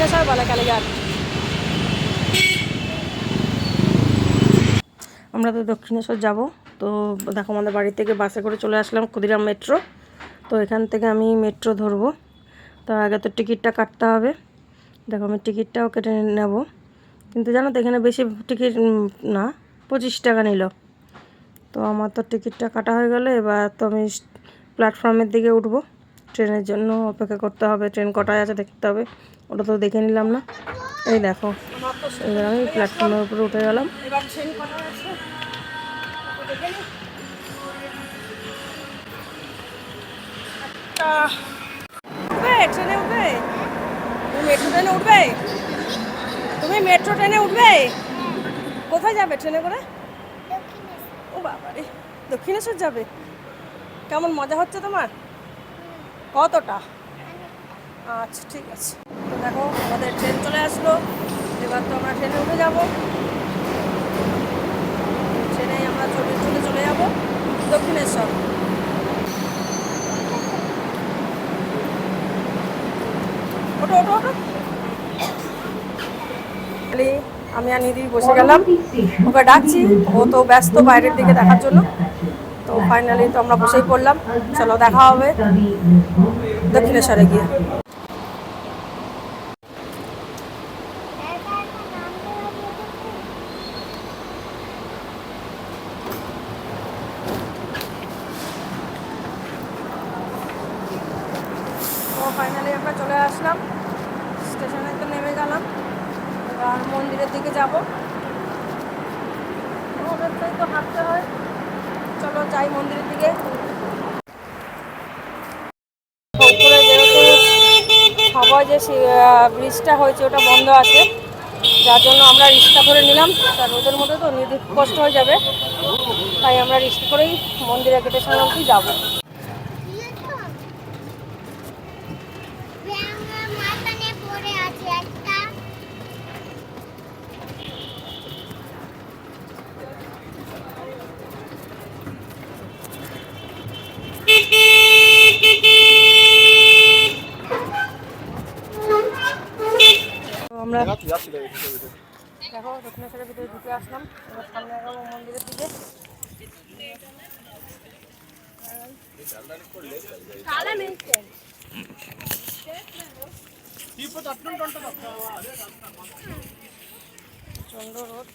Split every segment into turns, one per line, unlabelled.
দক্ষিণেশ্বর বলে কালীঘাট। আমরা তো দক্ষিণেশ্বর যাব। তো দেখো আমাদের বাড়ি থেকে বাসে করে চলে আসলাম ক্ষুদিরাম মেট্রো। তো এখান থেকে আমি মেট্রো ধরবো। তো আগে তো টিকিটটা কাটতে হবে। দেখো আমি টিকিটটাও কেটে নেব, কিন্তু জানো তো এখানে বেশি টিকিট না, 25 টাকা নিল। তো আমার তো টিকিটটা কাটা হয়ে গেলে এবার তো আমি প্ল্যাটফর্মের দিকে উঠবো। ট্রেনের জন্য অপেক্ষা করতে হবে, ট্রেন কটায় আছে দেখতে হবে, ওটা তো দেখে নিলাম না। এই দেখো এবার আমি প্ল্যাটফর্মের উপরে উঠে গেলাম। এবার ট্রেন কটায় আছে দেখে নিই। ট্রেনে উঠবে? তুমি মেট্রো ট্রেনে উঠবে? তুমি মেট্রো ট্রেনে উঠবে? কোথায় যাবে ট্রেনে করে? ও বাবা রে, দক্ষিণেশ্বর যাবে? কেমন মজা হচ্ছে তোমার? কতটা? আচ্ছা ঠিক আছে। তো দেখো আমাদের ট্রেন চলে আসলো, এবার তো আমরা ট্রেনে উঠে যাব। ট্রেনে আমরা চলে যাব দক্ষিণেশ্বর। ওটো ওটো ওটো। আমি আর নিদি বসে গেলাম, ওকে ডাকছি, ও তো ব্যস্ত বাইরের দিকে দেখার জন্য। তো ফাইনালি তো আমরা বসেই পড়লাম। চলো দেখা হবে দক্ষিণেশ্বরে গিয়ে। তো ফাইনালি আমরা চলে আসলাম স্টেশনে, তো নেমে গেলাম। এবার মন্দিরের দিকে যাব। ওদেরটাই তো হাঁটতে হয়, চলো যাই মন্দিরের দিকে। উপরে যেহেতু সবাই যে ব্রিজটা হয়েছে ওটা বন্ধ আছে, যার জন্য আমরা রিক্সা ধরে নিলাম। তার রোদের মধ্যে তো নিতে কষ্ট হয়ে যাবে, তাই আমরা রিক্সা করেই মন্দিরের গেটের সামনে অবধি যাবো। আমরা দেখো দক্ষিণেশ্বরের ভিতরে ঢুকে আসলাম, এবার সামনে এগোবো মন্দিরের দিকে। চন্দ্র রোড।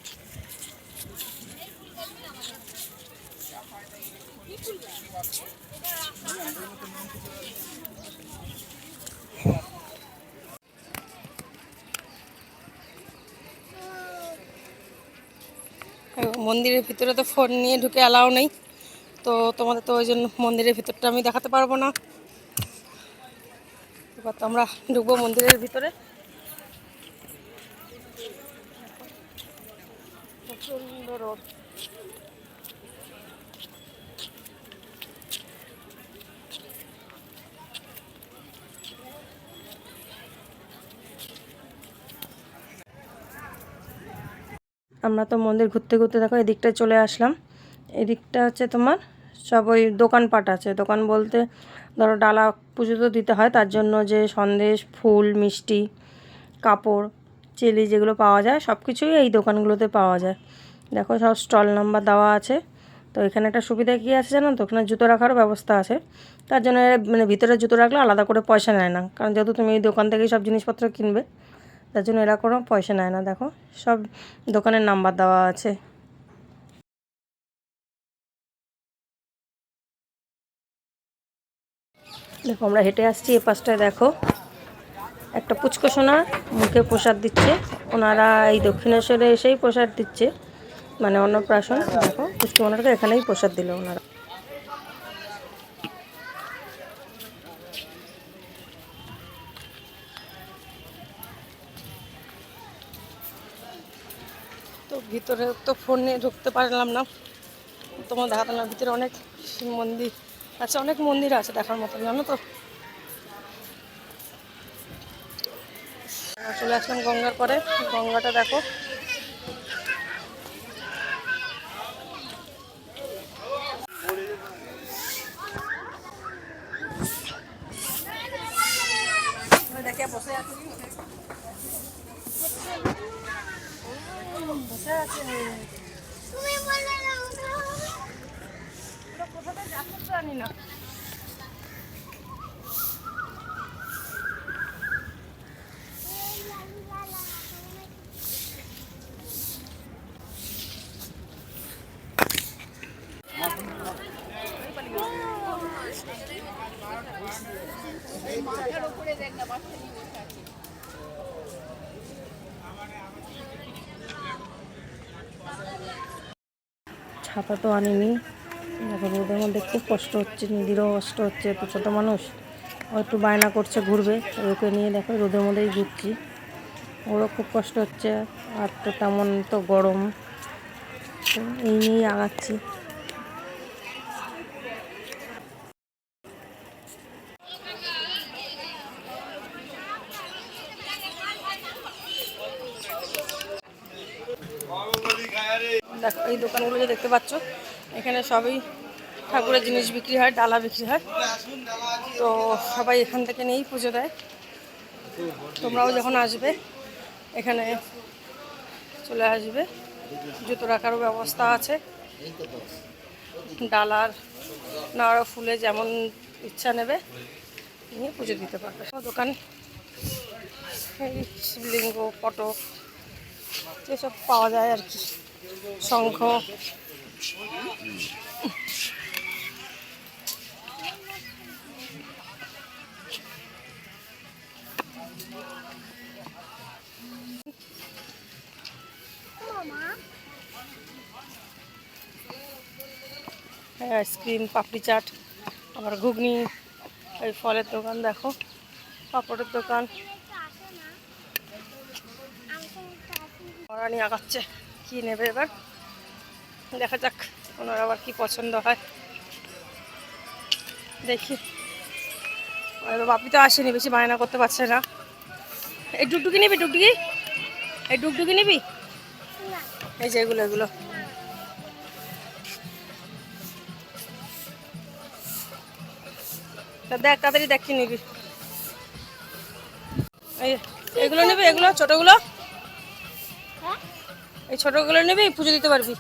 মন্দিরের ভিতরে তো ফোন নিয়ে ঢুকে অ্যালাউ নেই, তো তোমাদের তো ওই জন্য মন্দিরের ভিতরটা আমি দেখাতে পারবো না। এবার তো আমরা ঢুকবো মন্দিরের ভিতরে। সুন্দর রোড। আমরা তো মন্দির ঘুরতে ঘুরতে দেখো এদিকটায় চলে আসলাম। এদিকটা হচ্ছে তোমার সব ওই দোকানপাট আছে। দোকান বলতে ধরো ডালা পুজো তো দিতে হয়, তার জন্য যে সন্দেশ, ফুল, মিষ্টি, কাপড়, চিলি যেগুলো পাওয়া যায় সব কিছুই এই দোকানগুলোতে পাওয়া যায়। দেখো সব স্টল নাম্বার দেওয়া আছে। তো এখানে একটা সুবিধা কী আছে জানো তো, ওখানে জুতো রাখারও ব্যবস্থা আছে। তার জন্য মানে ভিতরে জুতো রাখলে আলাদা করে পয়সা নেয় না, কারণ যেহেতু তুমি এই দোকান থেকেই সব জিনিসপত্র কিনবে, তার জন্য এরা কোনো পয়সা নেয় না। দেখো সব দোকানের নাম্বার দেওয়া আছে। দেখো আমরা হেঁটে আসছি, এ পাশটায় দেখো একটা পুচকো সোনা মুখে প্রসাদ দিচ্ছে। ওনারা এই দক্ষিণেশ্বরে এসেই প্রসাদ দিচ্ছে, মানে অন্নপ্রাশন। দেখো পুচকো ওনারা এখানেই প্রসাদ দিল ওনারা। তো ভিতরে তো ফোন নিয়ে ঢুকতে পারলাম না, তোমার দেখাতে না। ভিতরে অনেক মন্দির আছে, অনেক মন্দির আছে দেখার মতো, জানো তো। চলে আসলাম গঙ্গার পরে, গঙ্গাটা দেখো। দেখে বসে আছি কোথাতে যাচ্ছে জানি না। ছাতা তো আনিনি, দেখো রোদের মধ্যে খুব কষ্ট হচ্ছে, নিদিরও কষ্ট হচ্ছে, তো ছোটো মানুষ ও একটু বায়না করছে ঘুরবে, ওকে নিয়ে দেখো রোদের মধ্যেই ঘুরছি, ওরও খুব কষ্ট হচ্ছে, আর তো তেমন তো গরম, তো এই নিয়েই আগাচ্ছি। দেখো এই দোকানগুলো যে দেখতে পাচ্ছ, এখানে সবই ঠাকুরের জিনিস বিক্রি হয়, ডালা বিক্রি হয়, তো সবাই এখান থেকে নিয়েই পুজো দেয়। তোমরাও যখন আসবে এখানে চলে আসবে, জুতো রাখারও ব্যবস্থা আছে, ডালার নাড়া ফুলে যেমন ইচ্ছা নেবে নিয়ে পুজো দিতে পারবে। দোকান এই শিবলিঙ্গ, পটক এসব পাওয়া যায় আর কি, শঙ্খ। আইসক্রিম, পাপড়ি চাট, আবার ঘুগনি, এই ফলের দোকান, দেখো পাপড়ের দোকান। ওরা নিয়ে আগাচ্ছে, কী নেবে এবার দেখা যাক, ওনার আবার কি পছন্দ হয় দেখি। বাপি তো আসেনি, বেশি বায়না করতে পারছে না। এই ডুগডুগি নিবি? ডুগডুগি, এই ডুগডুগি নিবি? এই যে এগুলো এগুলো দেখ, তাড়াতাড়ি দেখ কি নিবি। এই এগুলো নিবি, এগুলো ছোটগুলো, এই ছোটগুলো নিবি, পুজো দিতে পারবি।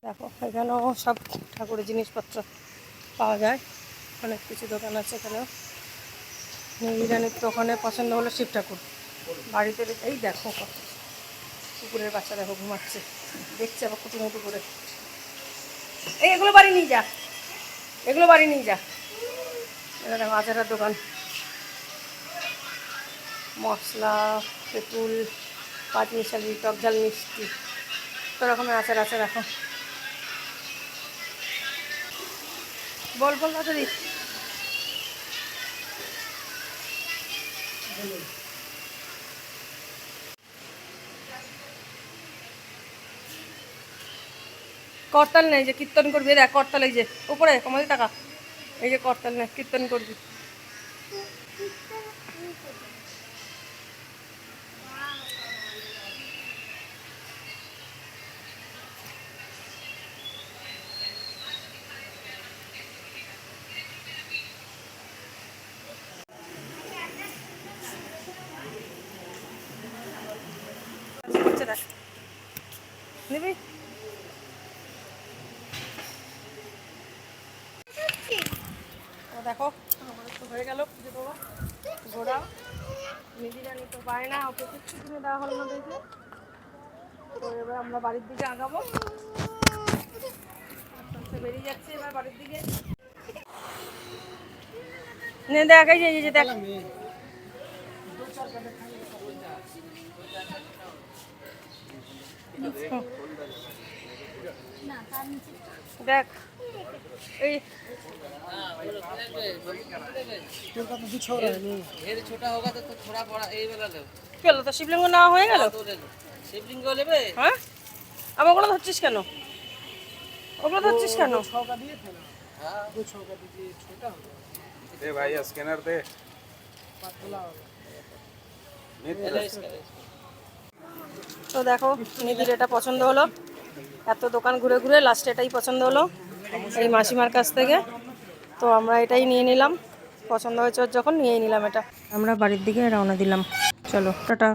দেখো এখানেও সব ঠাকুরের জিনিসপত্র পাওয়া যায়, অনেক কিছু দোকান আছে এখানেও। নিবিরানির তো ওখানে পছন্দ হলো শিব ঠাকুর, বাড়িতে এই দেখো কত কুকুরের বাচ্চা, দেখো ঘুমাচ্ছে, দেখছে আবার কুটুমুটু করে। এই এগুলো বাড়ি নিয়ে যা, এগুলো বাড়ি নিয়ে যা। এটা দেখো আচারের দোকান, মশলা, তেঁতুল, পাঁচমিশালি, টক ঝাল মিষ্টি, কত রকমের আচার আছে। দেখো বল বল তাড়াতাড়ি। করতাল নেই যে কীর্তন করবি, দেখ করতাল এই যে উপরে কমাদি টাকা, এই যে করতাল নেই, কীর্তন করবি। দেখ নিবি, দেখো আমাদের তো হয়ে গেল পুজো দেওয়া, ঘোরা নিবিরানি তো পায় না, ওকে কিচ্ছু কিনে দেওয়া হলো না দেখে। তো এবার আমরা বাড়ির দিকে আগাবো, আস্তে বেরিয়ে যাচ্ছে এবার বাড়ির দিকে। নে দেখ এই যে দেখ, দেখ এই গেল তো শিবলিঙ্গ নেওয়া হয়ে গেল। শিবলিঙ্গ নেবে? হ্যাঁ, আমার ওগুলো ধরছিস কেন? ওগুলো ধরছিস কেন? তো দেখো নিধির এটা পছন্দ হলো, এত দোকান ঘুরে ঘুরে লাস্টে এটাই পছন্দ হলো এই মাসিমার কাছ থেকে, তো আমরা এটাই নিয়ে নিলাম, পছন্দ হয়েছে ওর যখন নিয়েই নিলাম এটা। আমরা বাড়ির দিকে রওনা দিলাম, চলো টাটা।